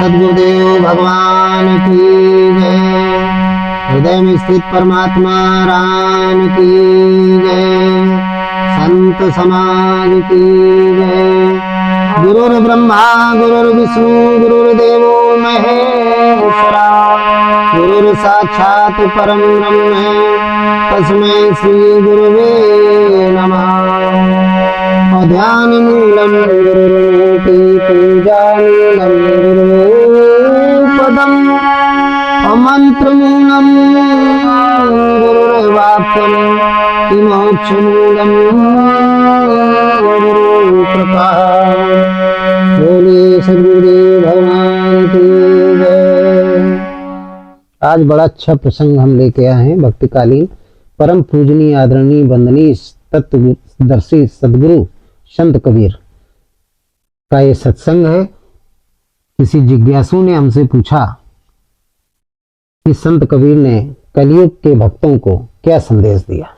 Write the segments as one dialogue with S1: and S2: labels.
S1: सद्गुरुदेव भगवान की जय। हृदय में स्थित परमात्मा राम की जय। संत समाज की जय। गुरुर्ब्रह्मा गुरुर्विष्णु गुरुर्देवो महेश्वरा। गुरुर् साक्षात् परं ब्रह्म तस्मै श्री गुरुवे नमः। ध्यान मूलम गुरुरूपी पूजानीलम गुरुपदम मंत्र मूलम गुरुर्वाक्यम मोक्ष मूलम गुरु कृपा। बोले सद्गुरुदेव भगवान की जय। आज बड़ा अच्छा प्रसंग हम लेके आए हैं। भक्तिकालीन परम पूजनीय आदरणीय वंदनीय तत्वदर्शी सदगुरु संत कबीर का ये सत्संग है। किसी जिज्ञासु ने हमसे पूछा कि संत कबीर ने कलयुग के भक्तों को क्या संदेश दिया।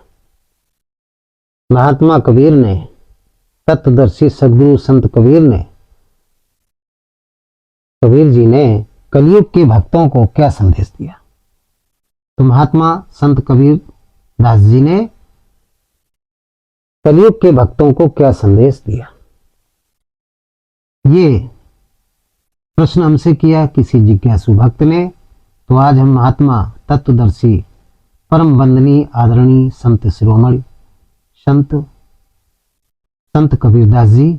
S1: महात्मा कबीर ने, तत्वदर्शी सदगुरु संत कबीर जी ने कलयुग के भक्तों को क्या संदेश दिया। तो महात्मा संत कबीर दास जी ने कलयुग के भक्तों को क्या संदेश दिया, ये प्रश्न हमसे किया किसी जिज्ञासु भक्त ने। तो आज हम महात्मा तत्वदर्शी परम वंदनीय आदरणीय संत शिरोमणि संत कबीरदास जी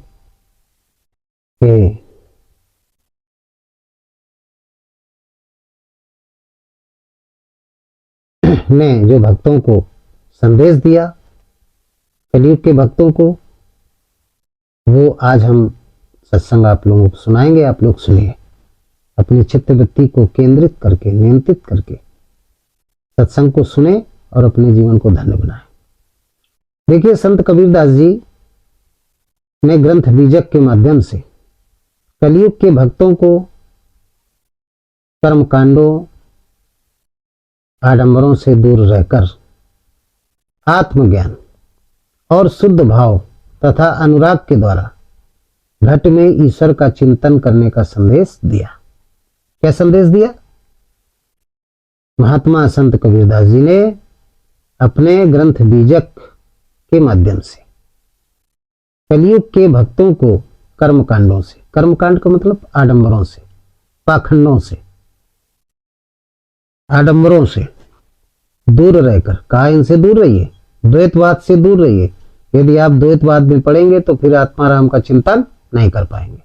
S1: के ने जो भक्तों को संदेश दिया, कलयुग के भक्तों को, वो आज हम सत्संग आप लोगों को सुनाएंगे। आप लोग सुनिए, अपनी चित्तवृत्ति को केंद्रित करके, नियंत्रित करके सत्संग को सुने और अपने जीवन को धन्य बनाएं। देखिए, संत कबीरदास जी ने ग्रंथ बीजक के माध्यम से कलयुग के भक्तों को कर्मकांडों, आडंबरों से दूर रहकर आत्मज्ञान और शुद्ध भाव तथा अनुराग के द्वारा घट में ईश्वर का चिंतन करने का संदेश दिया। क्या संदेश दिया? महात्मा संत कबीरदास जी ने अपने ग्रंथ बीजक के माध्यम से कलयुग के भक्तों को कर्मकांडों से, कर्मकांड का मतलब आडंबरों से, पाखंडों से, आडंबरों से दूर रहकर कहा, इनसे दूर रहिए, द्वैतवाद से दूर रहिए। यदि आप द्वैतवाद में पड़ेंगे तो फिर आत्माराम का चिंतन नहीं कर पाएंगे।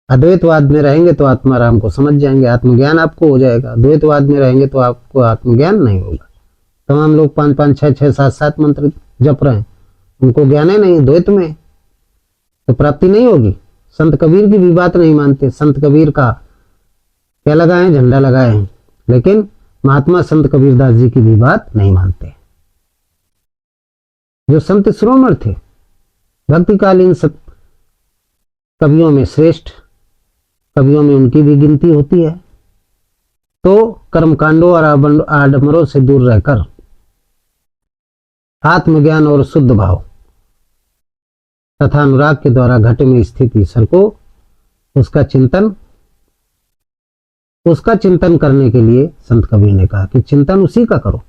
S1: अद्वैतवाद में रहेंगे तो आत्माराम को समझ जाएंगे, आत्मज्ञान आपको हो जाएगा। द्वैतवाद में रहेंगे तो आपको आत्मज्ञान नहीं होगा। तमाम लोग 5-5, 6-6, 7-7 मंत्र जप रहे हैं, उनको ज्ञान है नहीं, द्वैत में तो प्राप्ति नहीं होगी। संत कबीर की भी बात नहीं मानते। संत कबीर का क्या लगाए, झंडा लगाए हैं, लेकिन महात्मा संत कबीरदास जी की भी बात नहीं मानते। जो संत शिरोमणि थे, भक्तिकालीन कवियों में श्रेष्ठ कवियों में उनकी भी गिनती होती है। तो कर्मकांडों और आडंबरों से दूर रहकर आत्मज्ञान और शुद्ध भाव तथा अनुराग के द्वारा घट में स्थित ईश्वर को उसका चिंतन करने के लिए संत कबीर ने कहा कि चिंतन उसी का करो,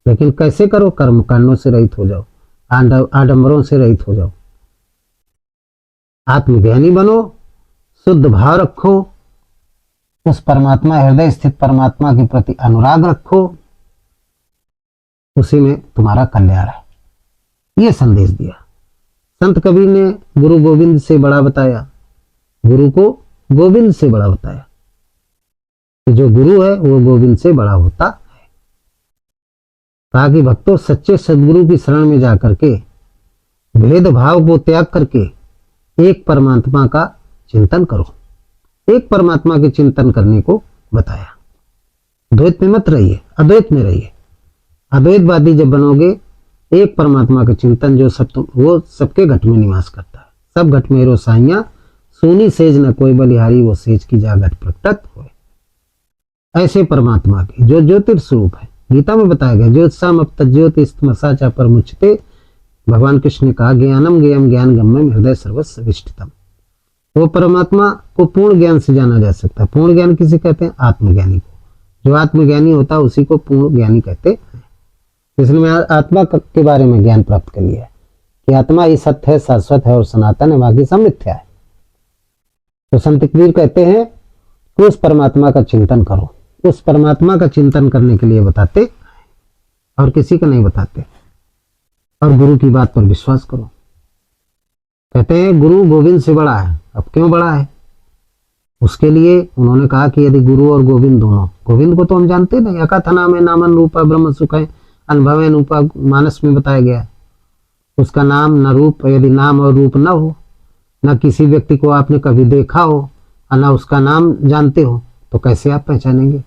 S1: लेकिन कैसे करो? कर्मकांडों से रहित हो जाओ, आडंबरों से रहित हो जाओ, आत्मज्ञानी बनो, शुद्ध भाव रखो, उस परमात्मा, हृदय स्थित परमात्मा के प्रति अनुराग रखो, उसी में तुम्हारा कल्याण है। यह संदेश दिया संत कबीर ने। गुरु गोविंद से बड़ा बताया, गुरु को गोविंद से बड़ा बताया कि जो गुरु है वो गोविंद से बड़ा होता है। कहा कि भक्तों, सच्चे सदगुरु की शरण में जाकर के भेदभाव को त्याग करके एक परमात्मा का चिंतन करो। एक परमात्मा के चिंतन करने को बताया। द्वैत में मत रहिए, अद्वैत में रहिए। अद्वैतवादी जब बनोगे, एक परमात्मा का चिंतन जो वो सबके घट में निवास करता है। सब घट में रोसाइयां, सोनी सेज न कोई बलिहारी, वो सेज की जा घट प्रकट होए। ऐसे परमात्मा के जो ज्योतिर्स्वरूप है, गीता में बताया गया, ज्योतिषाम अब तज्योतिस्तमसा पर मुच्यते। भगवान कृष्ण ने कहा, ज्ञानम ज्ञेयम ज्ञान गम्यम हृदय सर्वस्व विष्ठितम। वो परमात्मा को पूर्ण ज्ञान से जाना जा सकता है। पूर्ण ज्ञान किसे कहते हैं? आत्मज्ञानी को। जो आत्मज्ञानी होता है उसी को पूर्ण ज्ञानी कहते हैं। इसलिए मैं आत्मा के बारे में ज्ञान प्राप्त कर लिया है कि आत्मा ही सत्य है, शाश्वत है और सनातन है, बाकी सब मिथ्या है। तो संत कबीर कहते हैं कि उस परमात्मा का चिंतन करो। उस परमात्मा का चिंतन करने के लिए बताते और किसी को नहीं बताते। और गुरु की बात पर विश्वास करो। कहते हैं गुरु गोविंद से बड़ा है। अब क्यों बड़ा है? उसके लिए उन्होंने कहा कि यदि गुरु और गोविंद दोनों, गोविंद को तो हम जानते नहीं, अकथ नाम है, नामन रूपा ब्रह्म सुख है, अनुभव रूपा मानस में बताया गया है। उसका नाम न रूप, यदि नाम और रूप न हो, न किसी व्यक्ति को आपने कभी देखा हो और न उसका नाम जानते हो, तो कैसे आप पहचानेंगे?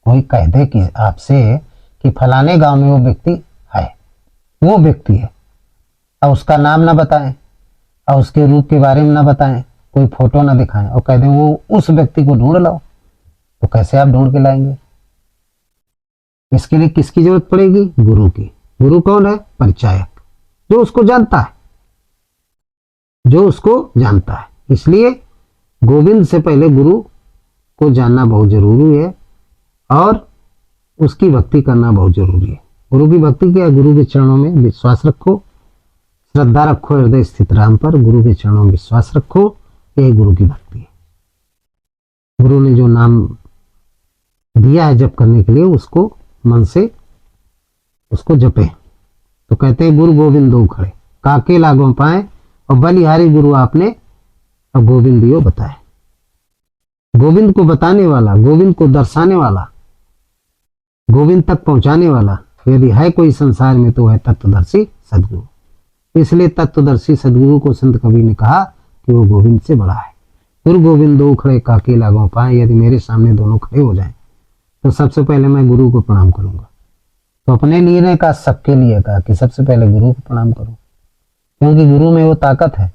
S1: कोई कह दे कि आपसे कि फलाने गांव में वो व्यक्ति है, वो व्यक्ति है, और उसका नाम ना बताएं और उसके रूप के बारे में ना बताएं, कोई फोटो ना दिखाएं और कह दें वो उस व्यक्ति को ढूंढ लाओ, तो कैसे आप ढूंढ के लाएंगे? इसके लिए किसकी जरूरत पड़ेगी? गुरु की। गुरु कौन है? परिचायक, जो उसको जानता है, जो उसको जानता है। इसलिए गोविंद से पहले गुरु को जानना बहुत जरूरी है और उसकी भक्ति करना बहुत जरूरी है। गुरु की भक्ति क्या है? गुरु के चरणों में विश्वास रखो, श्रद्धा रखो हृदय स्थित राम पर, गुरु के चरणों में विश्वास रखो, यही गुरु की भक्ति है। गुरु ने जो नाम दिया है जप करने के लिए, उसको मन से उसको जपे। तो कहते हैं गुरु गोविंद दो खड़े, काके लागो पाए, और बलिहारी गुरु आपने और गोविंद दियो बताए। गोविंद को बताने वाला, गोविंद को दर्शाने वाला, गोविंद तक पहुंचाने वाला यदि है कोई संसार में तो है तत्वदर्शी सदगुरु। इसलिए तत्वदर्शी सदगुरु को संत कबीर ने कहा कि वो गोविंद से बड़ा है। गुरु गोविंद दो खड़े, काके लागो पाए, यदि मेरे सामने दोनों खड़े हो जाएं तो सबसे पहले मैं गुरु को प्रणाम करूंगा। तो अपने लिए ने कहा, सबके लिए कहा कि सबसे पहले गुरु को प्रणाम करो, क्योंकि गुरु में वो ताकत है।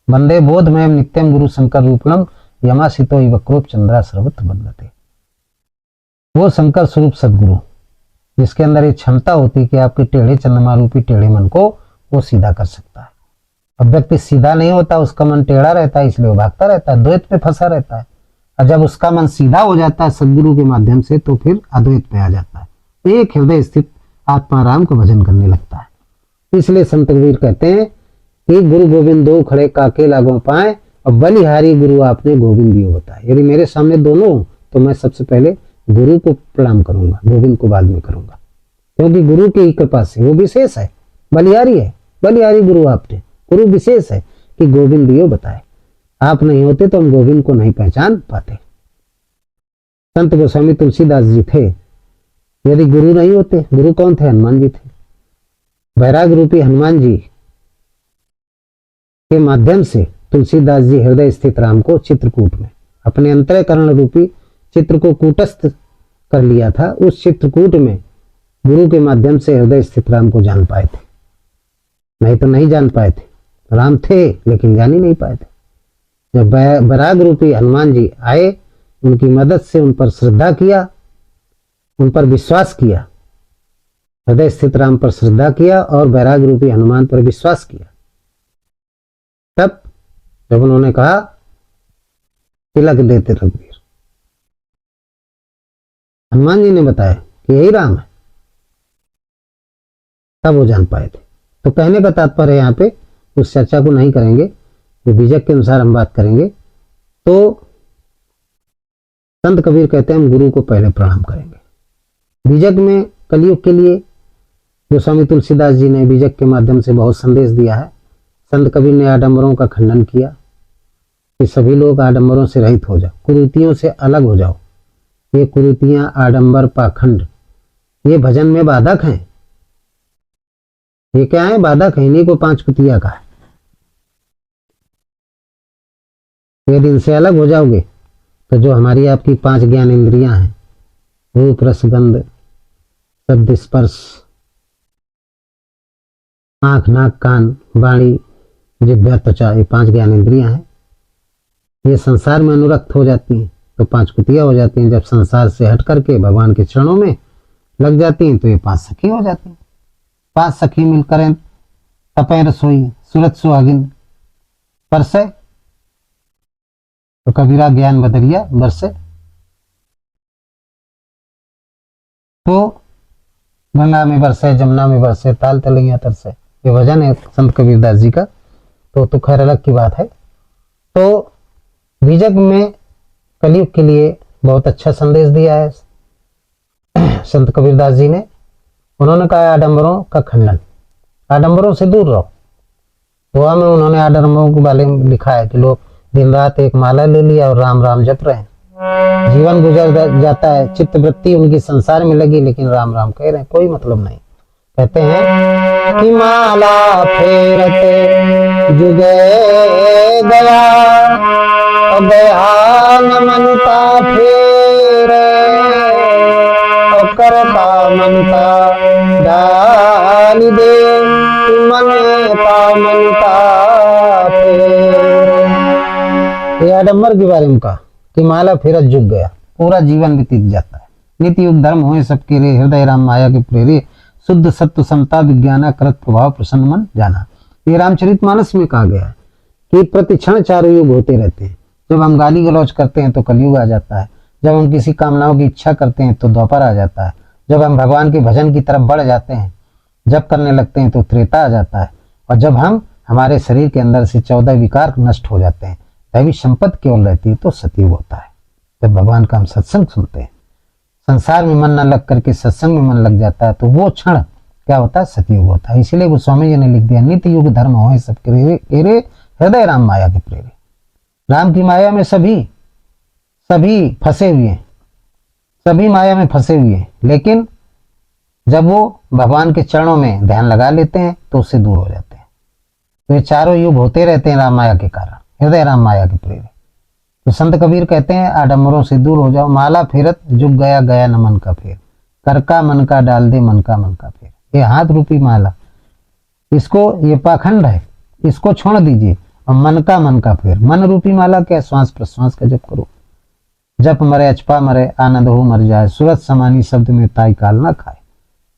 S1: वंदे बोधमयम नित्यम गुरु शंकर रूपणम यमाशितो वक्रोप चंद्रा सर्वत्र बदलते। वो शंकर स्वरूप सदगुरु जिसके अंदर ये क्षमता होती है कि आपके टेढ़े चंद्रमा रूपी टेढ़े मन को वो सीधा कर सकता है। अब व्यक्ति सीधा नहीं होता, उसका मन टेढ़ा रहता है, इसलिए वो भागता रहता है, द्वैत पे फंसा रहता है। और जब उसका मन सीधा हो जाता है सदगुरु के माध्यम से, तो फिर अद्वैत पे आ जाता है, एक हृदय स्थित आत्माराम का भजन करने लगता है। इसलिए संत कबीर कहते हैं कि गुरु गोविंद दो खड़े, काके लागो पाए, और बलिहारी गुरु आपने गोविंद दियो बताए। यदि मेरे सामने दोनों हो तो मैं सबसे पहले गुरु को प्रणाम करूंगा, गोविंद को बाद में करूंगा, क्योंकि गुरु की कृपा से वो विशेष है, बलिहारी है, बलिहारी गुरु आपने, गुरु विशेष है कि गोविंद दियो बताए। आप नहीं होते तो हम गोविंद को नहीं पहचान पाते। संत गोस्वामी तुलसीदास जी थे, यदि गुरु नहीं होते, गुरु कौन थे? हनुमान जी थे। वैराग रूपी हनुमान जी के माध्यम से तुलसीदास जी हृदय स्थित राम को चित्रकूट में अपने अंतःकरण रूपी चित्र को कूटस्थ कर लिया था। उस चित्रकूट में गुरु के माध्यम से हृदय स्थित राम को जान पाए थे, नहीं तो नहीं जान पाए थे। राम थे लेकिन जान ही नहीं पाए थे। जब वैराग रूपी हनुमान जी आए, उनकी मदद से उन पर श्रद्धा किया, उन पर विश्वास किया, हृदय स्थित राम पर श्रद्धा किया और वैराग रूपी हनुमान पर विश्वास किया, तब जब उन्होंने कहा तिलक देते रघुवीर, हनुमान जी ने बताया कि यही राम है, तब वो जान पाए थे। तो कहने का तात्पर्य यहाँ पे उस चर्चा को नहीं करेंगे, जो बीजक के अनुसार हम बात करेंगे। तो संत कबीर कहते हैं हम गुरु को पहले प्रणाम करेंगे। बीजक में कलयुग के लिए गोस्वामी तुलसीदास जी ने बीजक के माध्यम से बहुत संदेश दिया है। संत कबीर ने आडंबरों का खंडन किया कि सभी लोग आडंबरों से रहित हो जाओ, कुरीतियों से अलग हो जाओ। ये कुरीतियां, आडंबर, पाखंड, ये भजन में बाधक हैं। ये क्या है? बाधक है। इन्हीं को पांच कुतिया का है। यदि इनसे अलग हो जाओगे तो जो हमारी आपकी पांच ज्ञान इंद्रियां हैं, रूप रस गंध शब्द स्पर्श, आंख नाक कान वाणी जिह्वा त्वचा, ये पांच ज्ञान इंद्रियां हैं, ये संसार में अनुरक्त हो जाती हैं तो पांच कुतिया हो जाती हैं। जब संसार से हट करके भगवान के चरणों में लग जाती हैं तो ये पांच सखी हो जाती हैं। पांच सखी मिलकर तपय रसोई सूरत सुहागिन परसय तो कबीरा ज्ञान बदरिया बरसे। तो गंगा में बरसे, जमुना में बरसे, ताल तलैया तरसे, ये भजन है संत कबीरदास जी का। तो खैर अलग की बात है। तो बीजक में कलयुग के लिए बहुत अच्छा संदेश दिया है संत कबीरदास जी ने। उन्होंने कहा आडंबरों का खंडन, आडंबरों से दूर रहो। गोवा में उन्होंने आडंबरों के बारे में लिखा है कि लोग दिन रात एक माला ले लिया और राम राम जप रहे हैं, जीवन गुजर जाता है, चित्त वृत्ति उनकी संसार में लगी, लेकिन राम राम कह रहे हैं, कोई मतलब नहीं। कहते हैं कि माला फेरते जुगे गया और गया न मनता फेरे और करता मनता डाल दे मन का मनता फेरे। ये आडम्बर के बारे में कहा कि माला फेरत जुग गया, पूरा जीवन व्यतीत जाता है। नीति युग धर्म हुए सबके रे, हृदय राम माया के प्रेरे, शुद्ध सत्य समता विज्ञाना करत प्रभाव प्रसन्न मन जाना। ये रामचरितमानस में कहा गया है कि प्रतिक्षण चारों युग होते रहते हैं। जब हम गाली गलौज करते हैं तो कलयुग आ जाता है, जब हम किसी कामनाओं की इच्छा करते हैं तो द्वापर आ जाता है, जब हम भगवान के भजन की तरफ बढ़ जाते हैं, जब करने लगते हैं तो त्रेता आ जाता है, और जब हम हमारे शरीर के अंदर से 14 विकार नष्ट हो जाते हैं, दैवी संपत्ति केवल रहती है, तो सतयुग होता है। जब भगवान का हम सत्संग सुनते हैं, संसार में मन न लग करके सत्संग में मन लग जाता है, तो वो क्षण क्या होता है, सतयुग होता है। इसीलिए गोस्वामी जी ने लिख दिया नित्य युग धर्म हो सब केरे, हृदय राम माया के प्रेरे। राम की माया में सभी फंसे हुए हैं, सभी माया में फंसे हुए हैं, लेकिन जब वो भगवान के चरणों में ध्यान लगा लेते हैं तो उससे दूर हो जाते हैं। तो ये चारों युग होते रहते हैं राम माया के कारण, हृदय राम माया के प्रेरे। तो संत कबीर कहते हैं आडंबरों से दूर हो जाओ, माला फेरत जुग गया गया न मन का फेर, कर का मन का डाल दे मन का फेर। ये हाथ रूपी माला, इसको, ये पाखंड है, इसको छोड़ दीजिए और मन का फेर। मन रूपी माला क्या, श्वास प्रश्वास का जप करो। जप मरे अचपा मरे आनंद हो मर जाए, सूरत समानी शब्द में ताई काल ना खाए।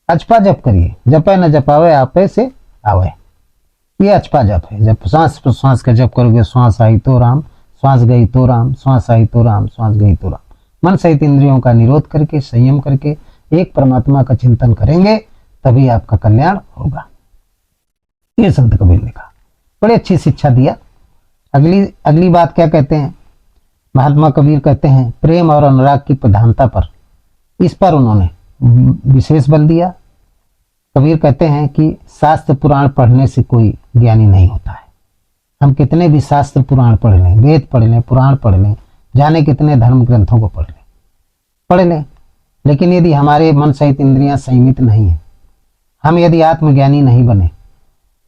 S1: अचपा जप करिए, जपे न जपावे आपे से आवे, ये अचपा जप है। जब श्वास प्रश्वास का जप करोगे, श्वास आई तो राम, श्वास गई तो राम, श्वास आई तो राम, श्वास गई तो राम। मन सहित इंद्रियों का निरोध करके, संयम करके एक परमात्मा का चिंतन करेंगे, तभी आपका कल्याण होगा। ये संत कबीर ने कहा, बड़ी अच्छी शिक्षा दिया। अगली बात क्या कहते हैं महात्मा कबीर, कहते हैं प्रेम और अनुराग की प्रधानता पर, इस पर उन्होंने विशेष बल दिया। कबीर कहते हैं कि शास्त्र पुराण पढ़ने से कोई ज्ञानी नहीं होता है। हम कितने भी शास्त्र पुराण पढ़ लें, वेद पढ़ लें, पुराण पढ़ लें, जाने कितने धर्म ग्रंथों को पढ़ लें, लेकिन यदि हमारे मन सहित इंद्रियां संयमित नहीं है, हम यदि आत्मज्ञानी नहीं बने,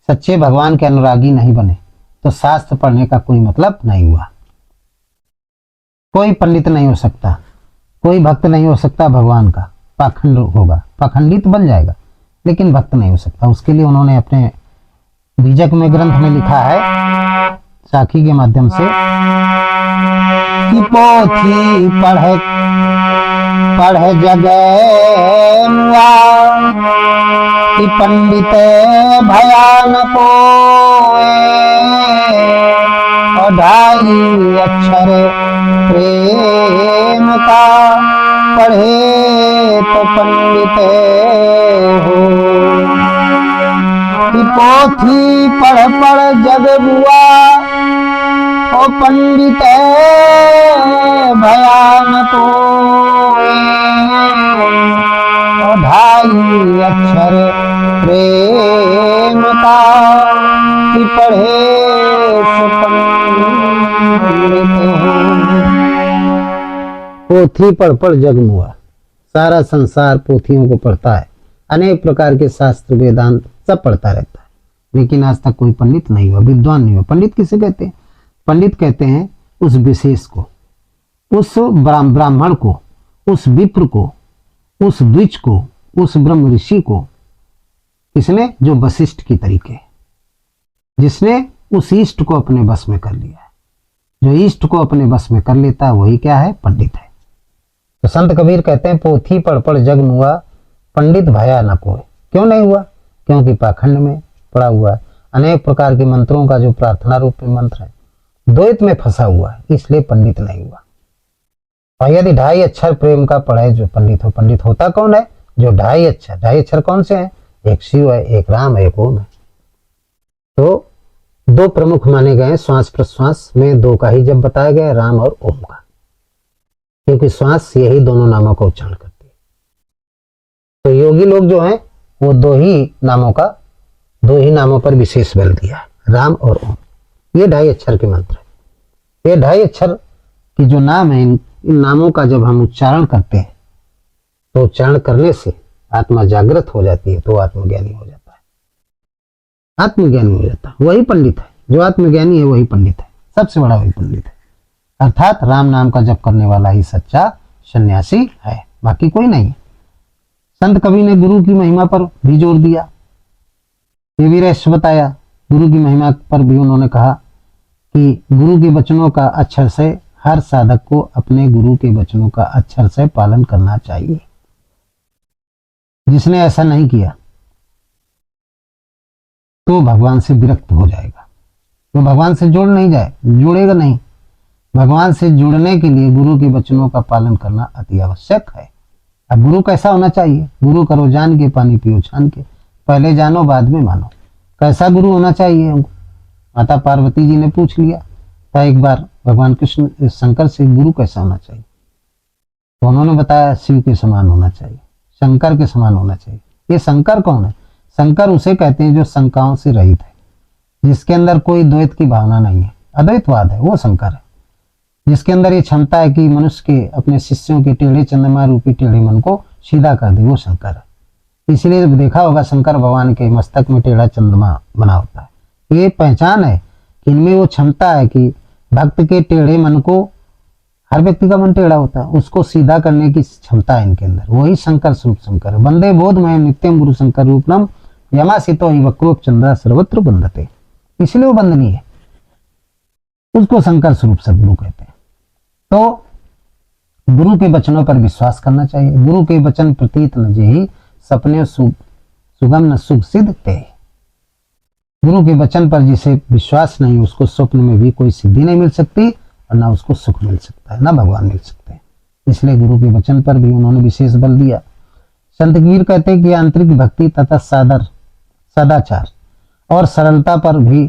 S1: सच्चे भगवान के अनुरागी नहीं बने, तो शास्त्र पढ़ने का कोई मतलब नहीं हुआ। कोई पंडित नहीं हो सकता, कोई भक्त नहीं हो सकता भगवान का, पाखंड होगा, पाखंडित बन जाएगा, लेकिन भक्त नहीं हो सकता। उसके लिए उन्होंने अपने बीजक में ग्रंथ में लिखा है साखी के माध्यम से कि पोथी पढ़ जगै मुआ, कि पंडित भयान कोए, और ढाई अक्षर प्रेम का पढ़े तो पंडित हो। कि पोथी पढ़ जग बुआ, ओ पंडित भयान कोए, और ढाई अक्षर प्रेम का, कि पढ़े सो पंडित हो। पोथी पढ़ जग मुआ, सारा संसार पोथियों को पढ़ता है, अनेक प्रकार के शास्त्र वेदांत सब पढ़ता रहता है, लेकिन आज तक कोई पंडित नहीं हुआ, विद्वान नहीं हुआ। पंडित किसे कहते हैं? पंडित कहते हैं उस विशेष को, उस ब्राह्मण को, उस विप्र को, उस द्विज को, उस ब्रह्म ऋषि को, किसने? जो वशिष्ठ की तरीके, जिसने उस इष्ट को अपने बस में कर लिया है। जो इष्ट को अपने बस में कर लेता है वही क्या है? पंडित है। तो संत कबीर कहते हैं पोथी पढ़ जग मुआ, पंडित भया न कोई। क्यों नहीं हुआ? क्योंकि पाखंड में पड़ा हुआ है। अनेक प्रकार के मंत्रों का जो प्रार्थना रूप में मंत्र है, द्वैत में फंसा हुआ है, इसलिए पंडित नहीं हुआ। और यदि 2.5 अक्षर प्रेम का पढ़े जो पंडित हो, पंडित होता कौन है? जो 2.5 अक्षर कौन से हैं? एक शिव है, एक राम है, एक ओम है। तो 2 प्रमुख माने गए श्वास प्रश्वास में, 2 का ही जब बताया गया, राम और ओम का, क्योंकि श्वास यही दोनों नामों का उच्चारण करती है। तो योगी लोग जो हैं वो 2 ही नामों पर विशेष बल दिया है, राम और ओम। ये 2.5 अक्षर के मंत्र है। ये 2.5 अक्षर की जो नाम है, इन नामों का जब हम उच्चारण करते हैं तो उच्चारण करने से आत्मा जागृत हो जाती है, तो आत्मज्ञानी हो जाता है। आत्मज्ञानी हो जाता है, वही पंडित है। जो आत्मज्ञानी है वही पंडित है, सबसे बड़ा वही पंडित है। अर्थात राम नाम का जप करने वाला ही सच्चा सन्यासी है, बाकी कोई नहीं। संत कवि ने गुरु की महिमा पर भी जोर दिया, ये भी रहस्य बताया। गुरु की महिमा पर भी उन्होंने कहा कि गुरु के वचनों का अक्षर से, हर साधक को अपने गुरु के वचनों का अक्षर से पालन करना चाहिए। जिसने ऐसा नहीं किया तो भगवान से विरक्त हो जाएगा, तो भगवान से जुड़ेगा नहीं। भगवान से जुड़ने के लिए गुरु के वचनों का पालन करना अति आवश्यक है। अब गुरु कैसा होना चाहिए? गुरु करो जान के, पानी पियो छान के, पहले जानो बाद में मानो। कैसा गुरु होना चाहिए हमको? माता पार्वती जी ने पूछ लिया था एक बार भगवान कृष्ण शंकर से, गुरु कैसा होना चाहिए? तो उन्होंने बताया शिव के समान होना चाहिए, शंकर के समान होना चाहिए। ये शंकर कौन है? शंकर उसे कहते हैं जो शंकाओं से रहित है, जिसके अंदर कोई द्वैत की भावना नहीं है, अद्वैतवाद है, वो शंकर है। जिसके अंदर ये क्षमता है कि मनुष्य के, अपने शिष्यों के टेढ़े चंद्रमा रूपी टेढ़े मन को सीधा कर दे, वो शंकर है। इसलिए देखा होगा शंकर भगवान के मस्तक में टेढ़ा चंद्रमा बना होता है। ये पहचान है कि इनमें वो क्षमता है कि भक्त के टेढ़े मन को, हर व्यक्ति का मन टेढ़ा होता है, उसको सीधा करने की क्षमता है इनके अंदर। वही शंकर स्वरूप शंकर है। वंदे बोधमय नित्यम गुरु शंकर रूपम यमासितो ही वक्रोप चंद्र सर्वत्र बंधते, इसलिए वो बंधनीय है, उसको शंकर स्वरूप सदगुरु कहते हैं। तो गुरु के वचनों पर विश्वास करना चाहिए। गुरु के वचन प्रतीत न जेहि सपने सुगम न सुख सिद्ध ते। गुरु के वचन पर जिसे विश्वास नहीं, उसको स्वप्न में भी कोई सिद्धि नहीं मिल सकती और ना उसको सुख मिल सकता है, ना भगवान मिल सकते हैं। इसलिए गुरु के वचन पर भी उन्होंने विशेष बल दिया। संत कबीर कहते हैं कि आंतरिक भक्ति तथा सदाचार और सरलता पर भी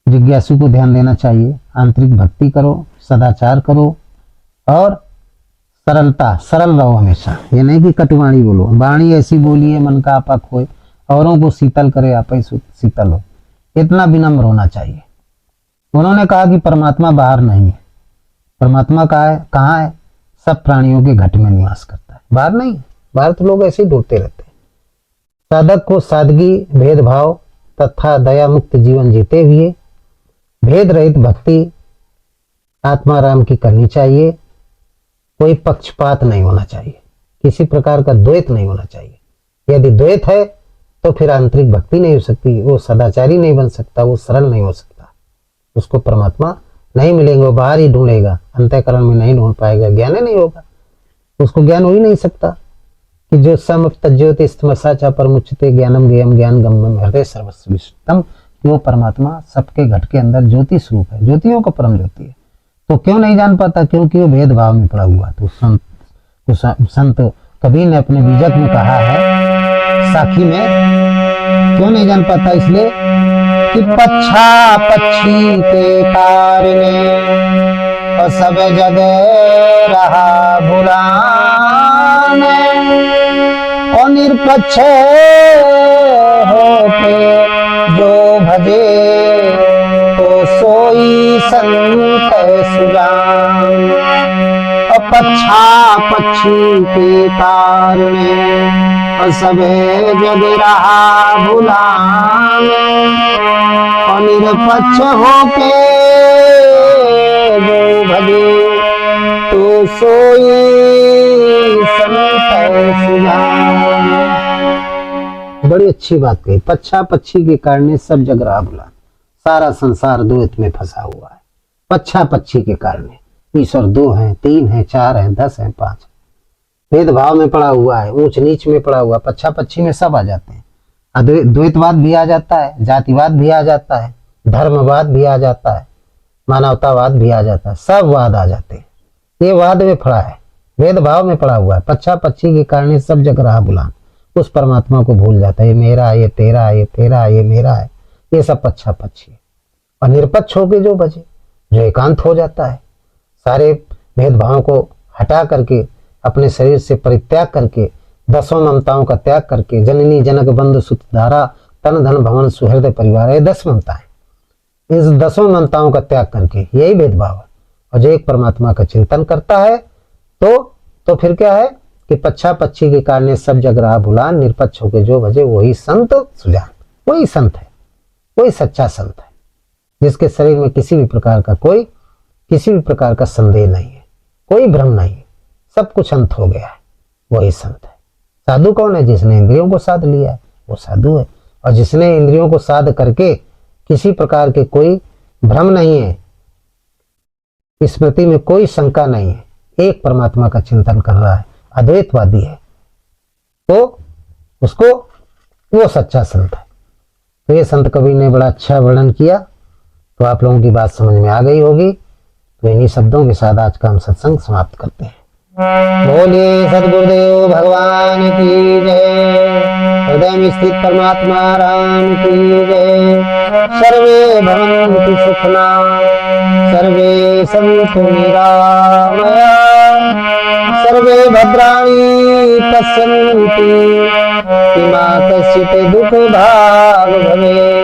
S1: जिज्ञासु को ध्यान देना चाहिए। आंतरिक भक्ति करो, सदाचार करो और सरलता, सरल रहो हमेशा। ये नहीं कि कटुवाणी बोलो, वाणी ऐसी बोलिए मन का आपा खोए, औरों को शीतल करे आप ही शीतल हो, इतना विनम्र होना चाहिए। उन्होंने कहा कि परमात्मा बाहर नहीं है, परमात्मा कहाँ है? सब प्राणियों के घट में निवास करता है, बाहर नहीं। बाहर तो लोग ऐसे ही ढूंढते रहते हैं। साधक को सादगी, भेदभाव तथा दया मुक्त जीवन जीते हुए भेद रहित भक्ति आत्माराम की करनी चाहिए। कोई पक्षपात नहीं होना चाहिए, किसी प्रकार का द्वैत नहीं होना चाहिए। यदि द्वैत है तो फिर आंतरिक भक्ति नहीं हो सकती, वो सदाचारी नहीं बन सकता, वो सरल नहीं हो सकता, उसको परमात्मा नहीं मिलेंगे, वो बाहर ही ढूंढेगा, अंतःकरण में नहीं ढूंढ पाएगा, ज्ञान ही नहीं होगा, उसको ज्ञान हो ही नहीं सकता। कि जो सम तज्योति स्तमसा परमुच्यते ज्ञानम ज्ञेयम ज्ञान गम्यम हृदय सर्वस्विष्टम, वो परमात्मा सबके घट के अंदर ज्योति स्वरूप है, ज्योतियों का परम ज्योति है। तो क्यों नहीं जान पाता? क्योंकि वो भेदभाव में पड़ा हुआ। तो संत कबीर ने अपने बीजक में कहा है, साखी में, क्यों नहीं जान पाता? इसलिए कि पच्छा पच्छी के कारणे और सब जगह रहा भुलाने, और निरपक्ष होके जो भजे तो सोई संत सुजान। और पच्छा पच्छी के कारणे और सब जग रहा भुलाने, और निरपक्ष होके जो भजे तो सोई संत सुजान। बड़ी अच्छी बात कही। पच्छा पच्छी के कारण सब जग रहा भुला, सारा संसार द्वैत में फंसा हुआ है। पच्छा पच्छी के कारण ईश्वर 2 हैं, 3 हैं, 4 हैं, 10 हैं, 5, भेदभाव में पड़ा हुआ है, ऊंच नीच में पड़ा हुआ। पच्छा पच्छी में सब आ जाते हैं। द्वैतवाद भी आ जाता है, जातिवाद भी आ जाता है, धर्मवाद भी आ जाता है, मानवतावाद भी आ जाता है, सब वाद आ जाते हैं। ये वाद में पड़ा है, भेदभाव में पड़ा हुआ है। पच्छा पच्छी के कारण सब जग रहा गुलाम, उस परमात्मा को भूल जाता है। ये मेरा, ये तेरा, ये तेरा, ये मेरा है, ये सब पच्छा पच्छी है। और निरपक्ष होके जो बचे, जो एकांत हो जाता है, सारे भेदभाव को हटा करके, अपने शरीर से परित्याग करके, दसों ममताओं का त्याग करके, जननी जनक बंधु सुत धारा तन धन भवन सुहृदय परिवार, ये 10 ममताएं, इस 10 ममताओं का त्याग करके, यही भेदभाव है। और जो एक परमात्मा का चिंतन करता है तो फिर क्या है कि पच्छा पच्छी के कारण सब जग रहा भुलान, निरपक्ष होके जो भजे वही संत सुजान। वही संत है, वही सच्चा संत है, जिसके शरीर में किसी भी प्रकार का संदेह नहीं है, कोई भ्रम नहीं है, सब कुछ अंत हो गया है, वही संत है। साधु कौन है? जिसने इंद्रियों को साध लिया है, वो साधु है। और जिसने इंद्रियों को साध करके किसी प्रकार के कोई भ्रम नहीं है, स्मृति में कोई शंका नहीं है, एक परमात्मा का चिंतन कर रहा है, अद्वैतवादी है, तो उसको वो सच्चा संत है। तो ये संत कबीर ने बड़ा अच्छा वर्णन किया, तो आप लोगों की बात समझ में आ गई होगी। तो इन्हीं शब्दों के साथ आज का हम सत्संग समाप्त करते हैं। बोलिए सदगुरुदेव भगवान की जय, हृदय में स्थित परमात्मा राम की जय। सर्वे भवन्तु सुखिना, सर्वे सन्तु निरामया, सर्वे भद्राणि पश्यन्तु, मा कश्चित् दुःख भाग् भवेत्।